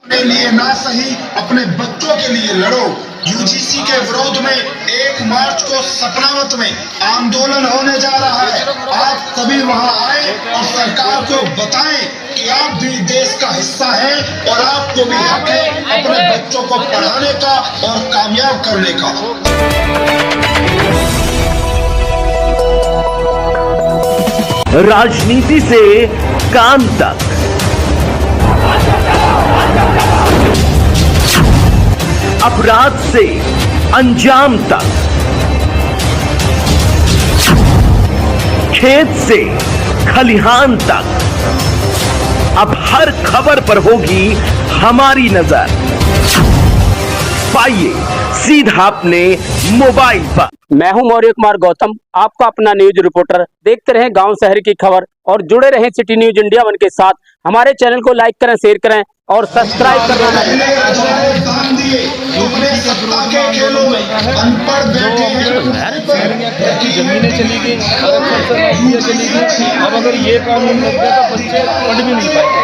अपने लिए ना सही अपने बच्चों के लिए लड़ो। यूजीसी के विरोध में 1 मार्च को सपनावत में आंदोलन होने जा रहा है। आप सभी वहां आए और सरकार को बताएं कि आप भी देश का हिस्सा हैं और आपको भी हक है अपने बच्चों को पढ़ाने का और कामयाब करने का। राजनीति से काम तक, अपराध से अंजाम तक, खेत से खलिहान तक, अब हर खबर पर होगी हमारी नजर। पाइए सीधा अपने मोबाइल पर। मैं हूं मौर्य कुमार गौतम, आपका अपना न्यूज रिपोर्टर। देखते रहें गांव शहर की खबर और जुड़े रहें सिटी न्यूज इंडिया 1 के साथ। हमारे चैनल को लाइक करें, शेयर करें और सब्सक्राइब करें। जमीनें चली गई, चली गई। अब अगर ये कानून लग गया तो बच्चे पढ़ भी नहीं पाएंगे।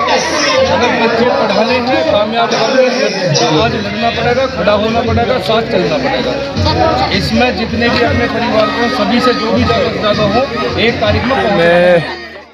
अगर बच्चे पढ़ाने हैं, कामयाब करने हैं तो आज लड़ना पड़ेगा, खड़ा होना पड़ेगा, साथ चलना पड़ेगा। इसमें जितने भी अपने परिवार को सभी से जो भी ज़्यादा हो 1 तारीख में। मैं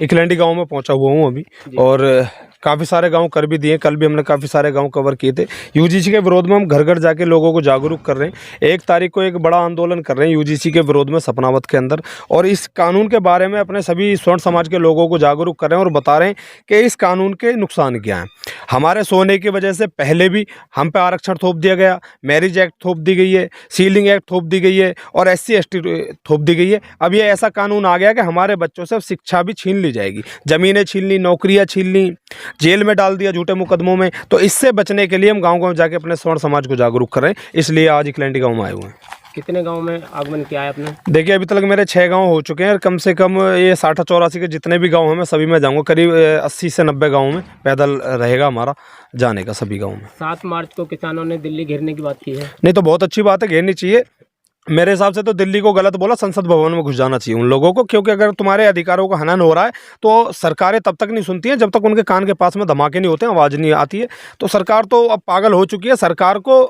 इकलैंडी गांव में पहुंचा हुआ हूं अभी, और काफ़ी सारे गांव कर भी दिए। कल भी हमने काफ़ी सारे गांव कवर किए थे। यूजीसी के विरोध में हम घर घर जाके लोगों को जागरूक कर रहे हैं। 1 तारीख को एक बड़ा आंदोलन कर रहे हैं यूजीसी के विरोध में सपनावत के अंदर, और इस कानून के बारे में अपने सभी स्वर्ण समाज के लोगों को जागरूक कर रहे हैं और बता रहे हैं कि इस कानून के नुकसान क्या हैं। हमारे सोने की वजह से पहले भी हम पे आरक्षण थोप दिया गया, मैरिज एक्ट थोप दी गई है, सीलिंग एक्ट थोप दी गई है और SC ST थोप दी गई है। अब ये ऐसा कानून आ गया कि हमारे बच्चों से शिक्षा भी छीन ली जाएगी, ज़मीनें छीन ली, नौकरियाँ छीन ली, जेल में डाल दिया झूठे मुकदमों में। तो इससे बचने के लिए हम गांव-गांव जाके अपने स्वर्ण समाज को जागरूक कर रहे हैं, इसलिए आज इकलैंडी गांव में आए हुए हैं। कितने गांव में आगमन किया है आपने? देखिए, अभी तक मेरे 6 गांव हो चुके हैं और कम से कम ये 60-84 के जितने भी गांव हैं मैं सभी में जाऊंगा। करीब 80 से 90 गाँव में पैदल रहेगा हमारा जाने का, सभी गाँव में। 7 मार्च को किसानों ने दिल्ली घेरने की बात की है। नहीं तो बहुत अच्छी बात है, घेरनी चाहिए। मेरे हिसाब से तो दिल्ली को गलत बोला, संसद भवन में घुस जाना चाहिए उन लोगों को, क्योंकि अगर तुम्हारे अधिकारों का हनन हो रहा है तो सरकारें तब तक नहीं सुनती हैं जब तक उनके कान के पास में धमाके नहीं होते, आवाज़ नहीं आती है। तो सरकार तो अब पागल हो चुकी है। सरकार को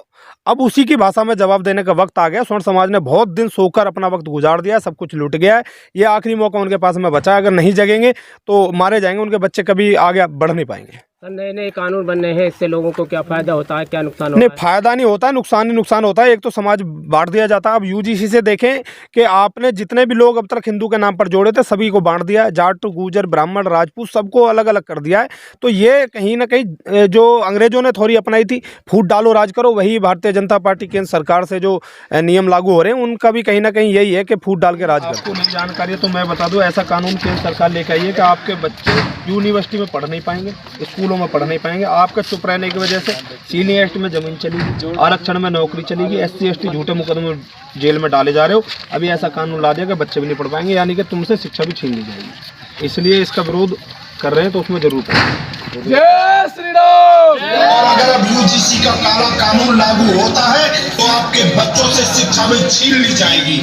अब उसी की भाषा में जवाब देने का वक्त आ गया। स्वर्ण समाज ने बहुत दिन सोकर अपना वक्त गुजार दिया है, सब कुछ लूट गया है। ये आखिरी मौका उनके पास में बचा है। अगर नहीं जगेंगे तो मारे जाएंगे, उनके बच्चे कभी आगे बढ़ नहीं पाएंगे। नए कानून बनने हैं, इससे लोगों को क्या फायदा होता है, क्या नुकसान होता है? नहीं, फायदा नहीं होता है, नुकसान ही नुकसान होता है। एक तो समाज बांट दिया जाता है। अब यूजीसी से देखें कि आपने जितने भी लोग अब तक हिंदू के नाम पर जोड़े थे सभी को बांट दिया है। जाट, गुजर, ब्राह्मण, राजपूत सबको अलग अलग कर दिया है। तो ये कहीं ना कहीं जो अंग्रेजों ने थोड़ी अपनाई थी, फूट डालो राज करो, वही भारतीय जनता पार्टी केंद्र सरकार से जो नियम लागू हो रहे हैं उनका भी कहीं ना कहीं यही है कि फूट डाल के राज करो। आपको नहीं जानकारी है तो मैं बता दूं, ऐसा कानून केंद्र सरकार लेकर आई है कि आपके बच्चे यूनिवर्सिटी में पढ़ नहीं पाएंगे, स्कूलों में पढ़ नहीं पाएंगे। आपका चुप रहने की वजह से सीलिंग एक्ट में ज़मीन चलेगी, आरक्षण में नौकरी चलेगी, SC ST झूठे मुकदमे में जेल में डाले जा रहे हो। अभी ऐसा कानून ला दिया कि बच्चे भी नहीं पढ़ पाएंगे, यानी कि तुमसे शिक्षा भी छीन ली जाएगी। इसलिए इसका विरोध कर रहे हैं, तो उसमें जरूर करें। जय श्री राम। और अगर अब यूजीसी का काला कानून लागू होता है तो आपके बच्चों से शिक्षा भी छीन ली जाएगी।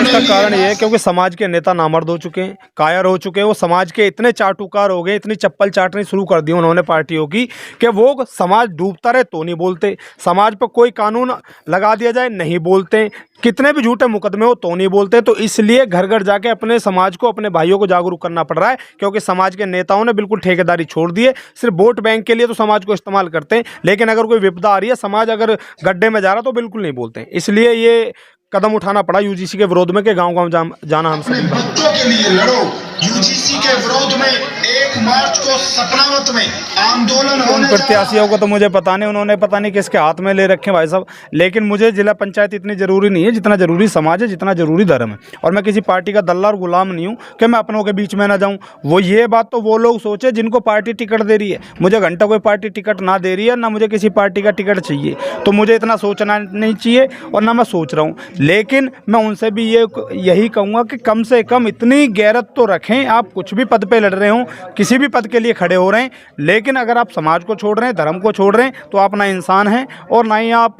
इसका कारण ये है क्योंकि समाज के नेता नामर्द हो चुके हैं, कायर हो चुके हैं। वो समाज के इतने चाटुकार हो गए, इतनी चप्पल चाटनी शुरू कर दी उन्होंने पार्टियों की कि वो समाज डूबता रहे तो नहीं बोलते, समाज पर कोई कानून लगा दिया जाए नहीं बोलते, कितने भी झूठे मुकदमे हो तो नहीं बोलते। तो इसलिए घर घर जाके अपने समाज को, अपने भाइयों को जागरूक करना पड़ रहा है, क्योंकि समाज के नेताओं ने बिल्कुल ठेकेदारी छोड़ दी है। सिर्फ वोट बैंक के लिए तो समाज को इस्तेमाल करते हैं, लेकिन अगर कोई विपदा आ रही है, समाज अगर गड्ढे में जा रहा तो बिल्कुल नहीं बोलते हैं। इसलिए ये कदम उठाना पड़ा यूजीसी के विरोध में कि गांव-गांव जाना हम सभी बच्चों के लिए लड़ो। यूजीसी के विरोध में 1 मार्च को सपनावत में आंदोलन होने प्रत्याशियों को तो मुझे पता नहीं, उन्होंने पता नहीं किसके हाथ में ले रखे भाई साहब। लेकिन मुझे जिला पंचायत इतनी ज़रूरी नहीं है जितना ज़रूरी समाज है, जितना ज़रूरी धर्म है। और मैं किसी पार्टी का दल्ला और गुलाम नहीं हूँ कि मैं अपनों के बीच में ना जाऊँ। वो ये बात तो वो लोग सोचे जिनको पार्टी टिकट दे रही है। मुझे घंटा कोई पार्टी टिकट ना दे रही है, ना मुझे किसी पार्टी का टिकट चाहिए, तो मुझे इतना सोचना नहीं चाहिए और ना मैं सोच रहा हूँ। लेकिन मैं उनसे भी यही कहूँगा कि कम से कम इतनी गैरत तो रखें, आप कुछ भी पद पे लड़ रहे हो किसी भी पद के लिए खड़े हो रहे हैं, लेकिन अगर आप समाज को छोड़ रहे हैं, धर्म को छोड़ रहे हैं, तो आप ना इंसान हैं और ना ही आप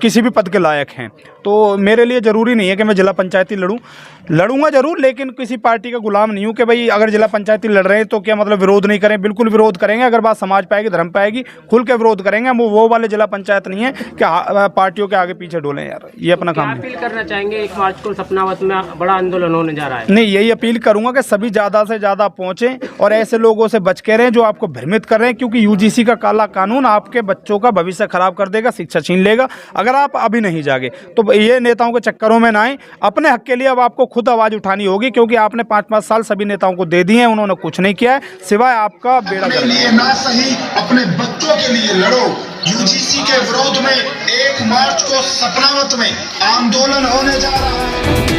किसी भी पद के लायक हैं। तो मेरे लिए ज़रूरी नहीं है कि मैं जिला पंचायती लड़ूंगा ज़रूर, लेकिन किसी पार्टी का गुलाम नहीं हूँ कि भाई अगर जिला पंचायती लड़ रहे हैं तो क्या मतलब विरोध नहीं करें। बिल्कुल विरोध करेंगे, अगर बात समाज पे आएगी, धर्म पे आएगी, खुल के विरोध करेंगे। हम वो वाले जिला पंचायत नहीं है कि पार्टियों के आगे पीछे डोलें यार, ये अपना काम है। अपील करना चाहेंगे 1 मार्च को सपनावत में बड़ा आंदोलन होने जा रहा है। नहीं, यही अपील करूंगा कि सभी ज़्यादा से ज़्यादा पहुँचें और ऐसे लोगों से बच के रहें जो आपको भ्रमित कर रहे हैं, क्योंकि यूजीसी का काला कानून आपके बच्चों का भविष्य खराब कर देगा, शिक्षा छीन लेगा अगर आप अभी नहीं जागे। तो ये नेताओं के चक्करों में ना आए, अपने हक के लिए अब आपको खुद आवाज़ उठानी होगी, क्योंकि आपने 5-5 साल सभी नेताओं को दे दिए हैं, उन्होंने कुछ नहीं किया है सिवाय आपका बेड़ा अपने लिए ना सही अपने बच्चों के लिए लड़ो। यूजीसी के विरोध में 1 मार्च को सपनावत में आंदोलन होने जा रहा है।